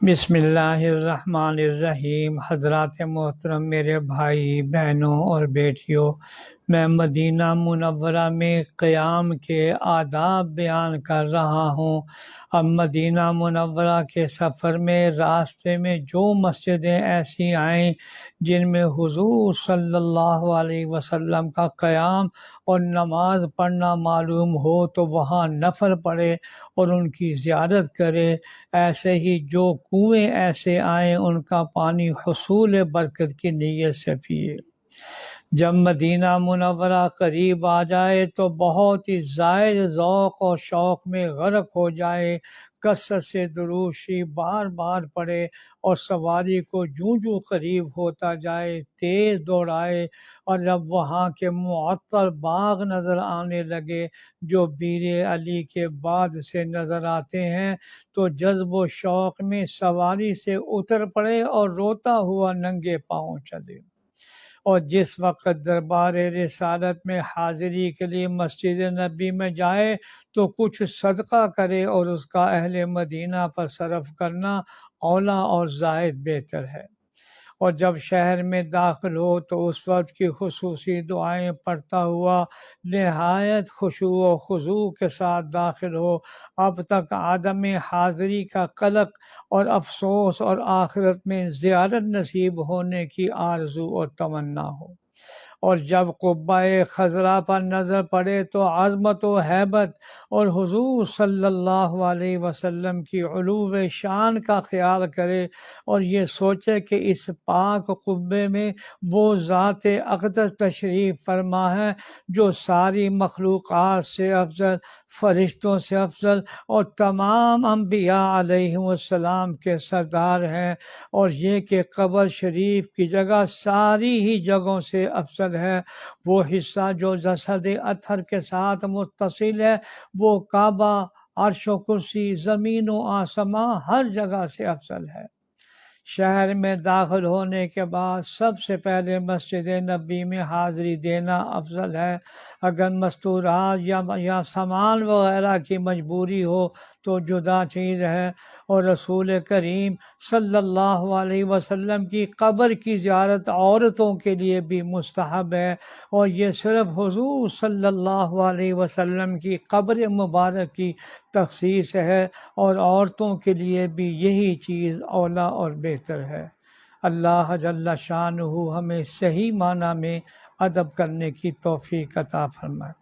بسم اللہ الرحمن الرحیم۔ حضرات محترم، میرے بھائی بہنوں اور بیٹیوں، میں مدینہ منورہ میں قیام کے آداب بیان کر رہا ہوں۔ اب مدینہ منورہ کے سفر میں راستے میں جو مسجدیں ایسی آئیں جن میں حضور صلی اللہ علیہ وسلم کا قیام اور نماز پڑھنا معلوم ہو تو وہاں نفل پڑھے اور ان کی زیارت کرے۔ ایسے ہی جو کنویں ایسے آئیں ان کا پانی حصول برکت کی نیت سے پیے۔ جب مدینہ منورہ قریب آ جائے تو بہت ہی زائد ذوق اور شوق میں غرق ہو جائے، کثرت سے درود شریف بار بار پڑھے اور سواری کو جوں جوں قریب ہوتا جائے تیز دوڑائے، اور جب وہاں کے معطر باغ نظر آنے لگے جو بیر علی کے بعد سے نظر آتے ہیں تو جذب و شوق میں سواری سے اتر پڑے اور روتا ہوا ننگے پاؤں چلے۔ اور جس وقت دربار رسالت میں حاضری کے لیے مسجد نبی میں جائے تو کچھ صدقہ کرے اور اس کا اہل مدینہ پر صرف کرنا اولیٰ اور زائد بہتر ہے۔ اور جب شہر میں داخل ہو تو اس وقت کی خصوصی دعائیں پڑھتا ہوا نہایت خشوع و خضوع کے ساتھ داخل ہو۔ اب تک عدم حاضری کا قلق اور افسوس اور آخرت میں زیارت نصیب ہونے کی آرزو اور تمنا ہو۔ اور جب قبہ خضرا پر نظر پڑے تو عظمت و ہیبت اور حضور صلی اللہ علیہ وسلم کی علو شان کا خیال کرے اور یہ سوچے کہ اس پاک قبے میں وہ ذات اقدس تشریف فرما ہے جو ساری مخلوقات سے افضل، فرشتوں سے افضل اور تمام انبیاء علیہم السلام کے سردار ہیں، اور یہ کہ قبر شریف کی جگہ ساری ہی جگہوں سے افضل ہے۔ وہ حصہ جو جسد اطہر کے ساتھ متصل ہے وہ کعبہ، عرش و کرسی، زمین و آسمان ہر جگہ سے افضل ہے۔ شہر میں داخل ہونے کے بعد سب سے پہلے مسجد نبی میں حاضری دینا افضل ہے۔ اگر مستورات یا سامان وغیرہ کی مجبوری ہو تو جدا چیز ہے، اور رسول کریم صلی اللہ علیہ وسلم کی قبر کی زیارت عورتوں کے لیے بھی مستحب ہے، اور یہ صرف حضور صلی اللہ علیہ وسلم کی قبر مبارک کی تخصیص ہے، اور عورتوں کے لیے بھی یہی چیز اولیٰ اور بہتر ہے۔ اللہ جل شانہ ہمیں صحیح معنی میں ادب کرنے کی توفیق عطا فرمائے۔